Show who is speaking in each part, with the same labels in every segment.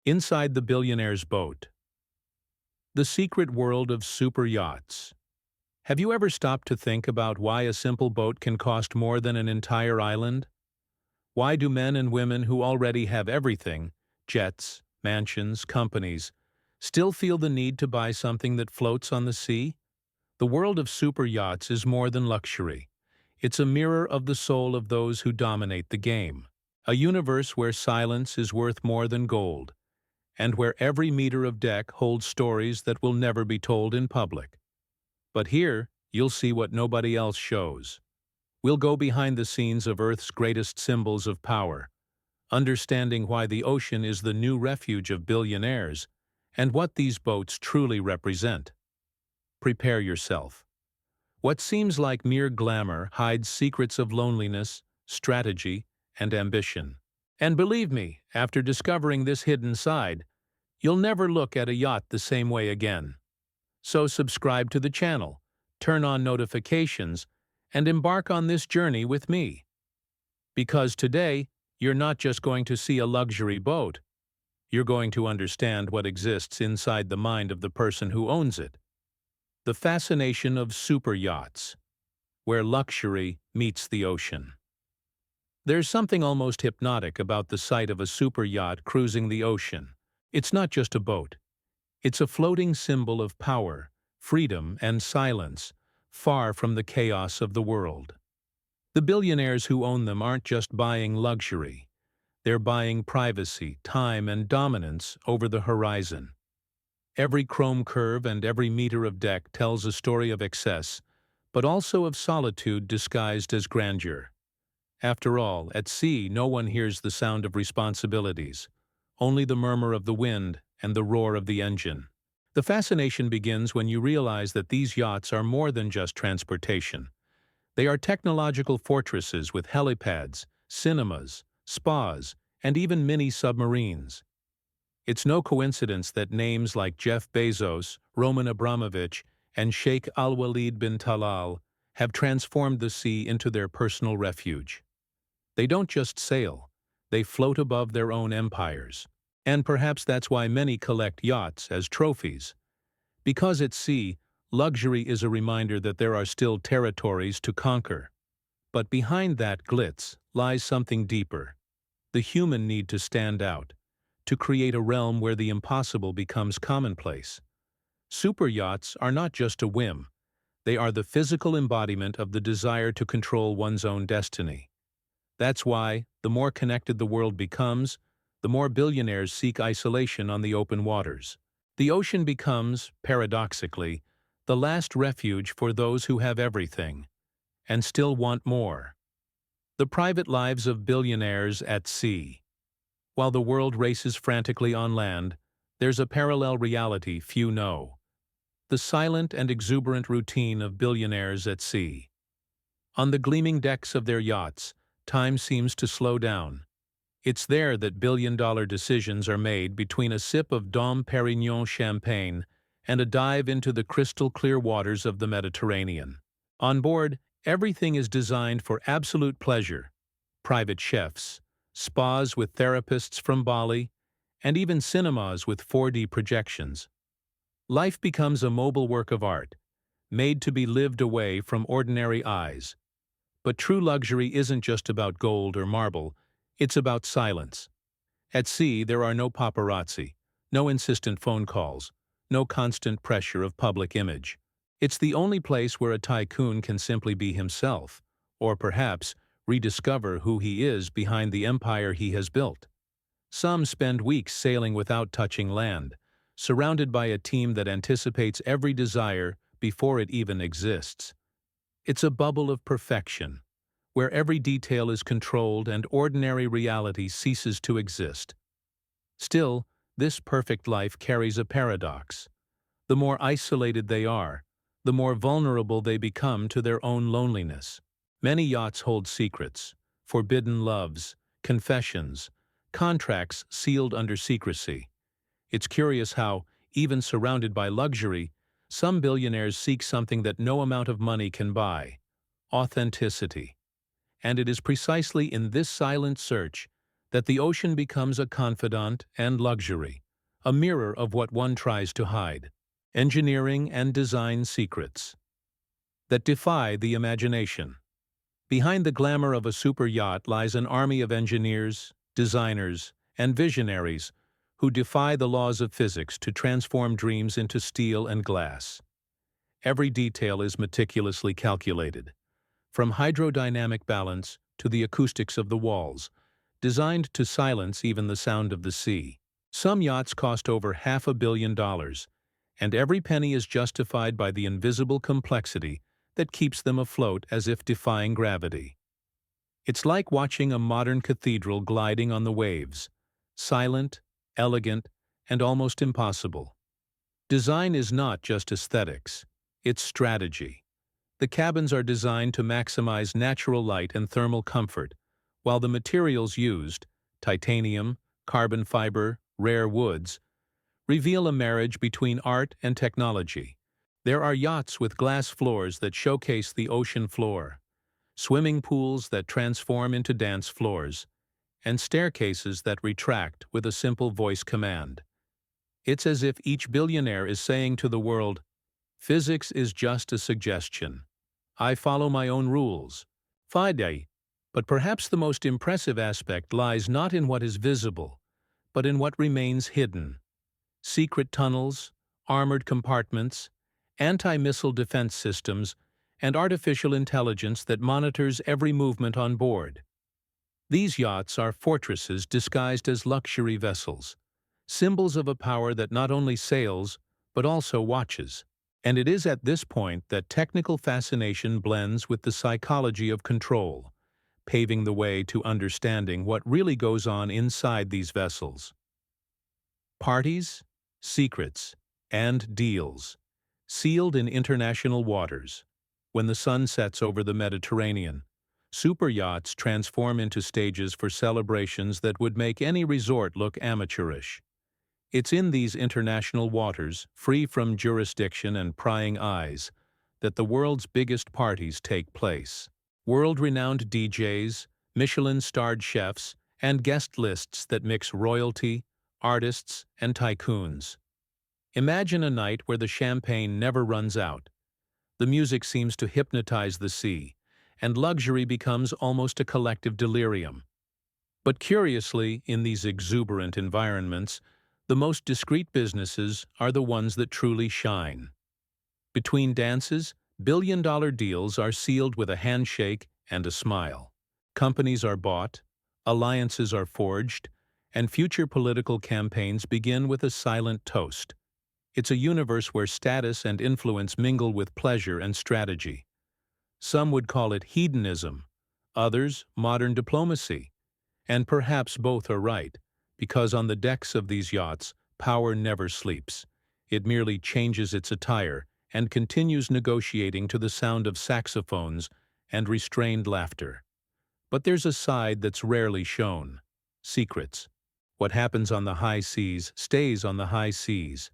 Speaker 1: Inside the billionaire's boat. The secret world of super yachts. Have you ever stopped to think about why a simple boat can cost more than an entire island? Why do men and women who already have everything, jets, mansions, companies, still feel the need to buy something that floats on the sea? The world of super yachts is more than luxury. It's a mirror of the soul of those who dominate the game. A universe where silence is worth more than gold, and where every meter of deck holds stories that will never be told in public. But here, you'll see what nobody else shows. We'll go behind the scenes of Earth's greatest symbols of power, understanding why the ocean is the new refuge of billionaires, and what these boats truly represent. Prepare yourself. What seems like mere glamour hides secrets of loneliness, strategy, and ambition. And believe me, after discovering this hidden side, you'll never look at a yacht the same way again. So subscribe to the channel, turn on notifications, and embark on this journey with me. Because today, you're not just going to see a luxury boat, you're going to understand what exists inside the mind of the person who owns it. The fascination of super yachts, where luxury meets the ocean. There's something almost hypnotic about the sight of a super yacht cruising the ocean. It's not just a boat. It's a floating symbol of power, freedom, and silence, far from the chaos of the world. The billionaires who own them aren't just buying luxury. They're buying privacy, time, and dominance over the horizon. Every chrome curve and every meter of deck tells a story of excess, but also of solitude disguised as grandeur. After all, at sea no one hears the sound of responsibilities, only the murmur of the wind and the roar of the engine. The fascination begins when you realize that these yachts are more than just transportation. They are technological fortresses with helipads, cinemas, spas, and even mini-submarines. It's no coincidence that names like Jeff Bezos, Roman Abramovich, and Sheikh Al-Walid bin Talal have transformed the sea into their personal refuge. They don't just sail, they float above their own empires. And perhaps that's why many collect yachts as trophies. Because at sea, luxury is a reminder that there are still territories to conquer. But behind that glitz lies something deeper: the human need to stand out, to create a realm where the impossible becomes commonplace. Super yachts are not just a whim. They are the physical embodiment of the desire to control one's own destiny. That's why, the more connected the world becomes, the more billionaires seek isolation on the open waters. The ocean becomes, paradoxically, the last refuge for those who have everything, and still want more. The private lives of billionaires at sea. While the world races frantically on land, there's a parallel reality few know: the silent and exuberant routine of billionaires at sea. On the gleaming decks of their yachts, time seems to slow down. It's there that billion-dollar decisions are made between a sip of Dom Perignon champagne and a dive into the crystal-clear waters of the Mediterranean. On board, everything is designed for absolute pleasure: private chefs, spas with therapists from Bali, and even cinemas with 4D projections. Life becomes a mobile work of art, made to be lived away from ordinary eyes. But true luxury isn't just about gold or marble, it's about silence. At sea, there are no paparazzi, no insistent phone calls, no constant pressure of public image. It's the only place where a tycoon can simply be himself, or perhaps rediscover who he is behind the empire he has built. Some spend weeks sailing without touching land, surrounded by a team that anticipates every desire before it even exists. It's a bubble of perfection, where every detail is controlled and ordinary reality ceases to exist. Still, this perfect life carries a paradox. The more isolated they are, the more vulnerable they become to their own loneliness. Many yachts hold secrets, forbidden loves, confessions, contracts sealed under secrecy. It's curious how, even surrounded by luxury, some billionaires seek something that no amount of money can buy: authenticity. And it is precisely in this silent search that the ocean becomes a confidant and luxury, a mirror of what one tries to hide. Engineering and design secrets that defy the imagination. Behind the glamour of a super yacht lies an army of engineers, designers, and visionaries who defy the laws of physics to transform dreams into steel and glass. Every detail is meticulously calculated, from hydrodynamic balance to the acoustics of the walls, designed to silence even the sound of the sea. Some yachts cost over $500 million, and every penny is justified by the invisible complexity that keeps them afloat as if defying gravity. It's like watching a modern cathedral gliding on the waves, silent, elegant, and almost impossible. Design is not just aesthetics, it's strategy. The cabins are designed to maximize natural light and thermal comfort, while the materials used, titanium, carbon fiber, rare woods, reveal a marriage between art and technology. There are yachts with glass floors that showcase the ocean floor, swimming pools that transform into dance floors, and staircases that retract with a simple voice command. It's as if each billionaire is saying to the world, "Physics is just a suggestion. I follow my own rules." Fide. But perhaps the most impressive aspect lies not in what is visible, but in what remains hidden. Secret tunnels, armored compartments, anti-missile defense systems, and artificial intelligence that monitors every movement on board. These yachts are fortresses disguised as luxury vessels, symbols of a power that not only sails, but also watches. And it is at this point that technical fascination blends with the psychology of control, paving the way to understanding what really goes on inside these vessels. Parties, secrets, and deals, sealed in international waters. When the sun sets over the Mediterranean, super yachts transform into stages for celebrations that would make any resort look amateurish. It's in these international waters, free from jurisdiction and prying eyes, that the world's biggest parties take place. World-renowned DJs, Michelin-starred chefs, and guest lists that mix royalty, artists, and tycoons. Imagine a night where the champagne never runs out. The music seems to hypnotize the sea, and luxury becomes almost a collective delirium. But curiously, in these exuberant environments, the most discreet businesses are the ones that truly shine. Between dances, billion-dollar deals are sealed with a handshake and a smile. Companies are bought, alliances are forged, and future political campaigns begin with a silent toast. It's a universe where status and influence mingle with pleasure and strategy. Some would call it hedonism, others modern diplomacy. And perhaps both are right, because on the decks of these yachts, power never sleeps. It merely changes its attire and continues negotiating to the sound of saxophones and restrained laughter. But there's a side that's rarely shown: secrets. What happens on the high seas stays on the high seas,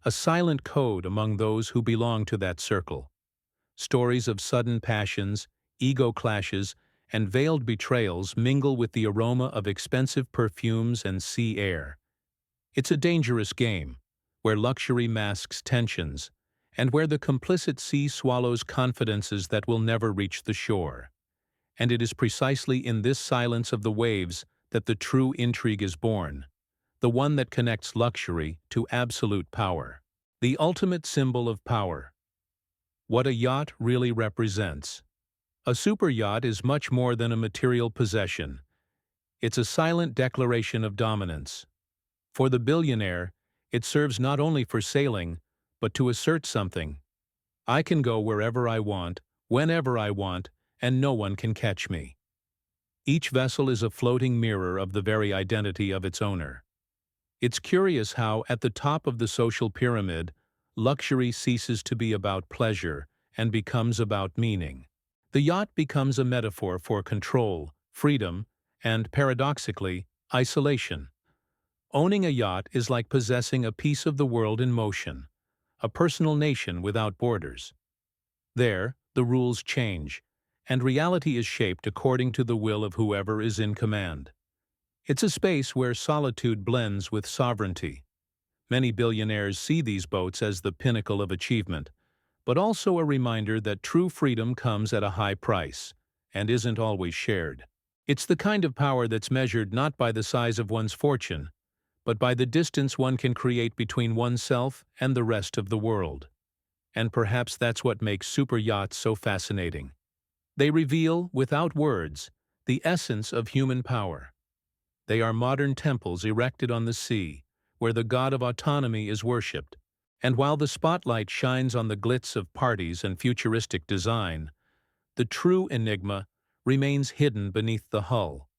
Speaker 1: a silent code among those who belong to that circle. Stories of sudden passions, ego clashes, and veiled betrayals mingle with the aroma of expensive perfumes and sea air. It's a dangerous game, where luxury masks tensions, and where the complicit sea swallows confidences that will never reach the shore. And it is precisely in this silence of the waves that the true intrigue is born, the one that connects luxury to absolute power. The ultimate symbol of power. What a yacht really represents. A super yacht is much more than a material possession. It's a silent declaration of dominance. For the billionaire, it serves not only for sailing, but to assert something. I can go wherever I want, whenever I want, and no one can catch me. Each vessel is a floating mirror of the very identity of its owner. It's curious how, at the top of the social pyramid, luxury ceases to be about pleasure and becomes about meaning. The yacht becomes a metaphor for control, freedom, and, paradoxically, isolation. Owning a yacht is like possessing a piece of the world in motion, a personal nation without borders. There, the rules change, and reality is shaped according to the will of whoever is in command. It's a space where solitude blends with sovereignty. Many billionaires see these boats as the pinnacle of achievement, but also a reminder that true freedom comes at a high price and isn't always shared. It's the kind of power that's measured not by the size of one's fortune, but by the distance one can create between oneself and the rest of the world. And perhaps that's what makes super yachts so fascinating. They reveal, without words, the essence of human power. They are modern temples erected on the sea, where the god of autonomy is worshipped. And while the spotlight shines on the glitz of parties and futuristic design, the true enigma remains hidden beneath the hull.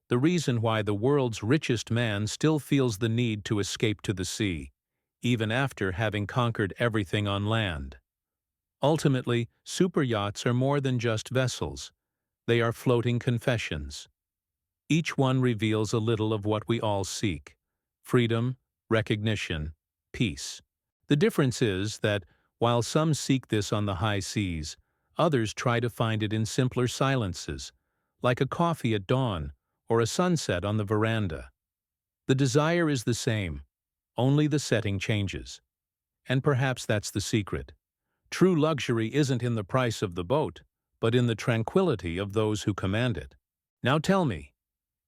Speaker 1: The reason why the world's richest man still feels the need to escape to the sea, even after having conquered everything on land. Ultimately, super yachts are more than just vessels. They are floating confessions. Each one reveals a little of what we all seek: freedom, recognition, peace. The difference is that, while some seek this on the high seas, others try to find it in simpler silences, like a coffee at dawn or a sunset on the veranda. The desire is the same, only the setting changes. And perhaps that's the secret. True luxury isn't in the price of the boat, but in the tranquility of those who command it. Now tell me,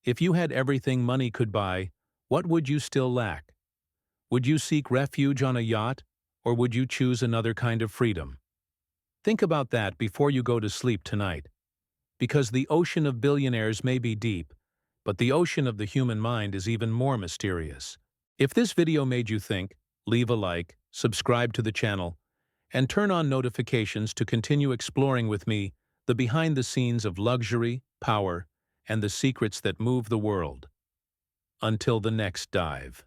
Speaker 1: if you had everything money could buy, what would you still lack? Would you seek refuge on a yacht, or would you choose another kind of freedom? Think about that before you go to sleep tonight. Because the ocean of billionaires may be deep, but the ocean of the human mind is even more mysterious. If this video made you think, leave a like, subscribe to the channel, and turn on notifications to continue exploring with me the behind the scenes of luxury, power, and the secrets that move the world. Until the next dive.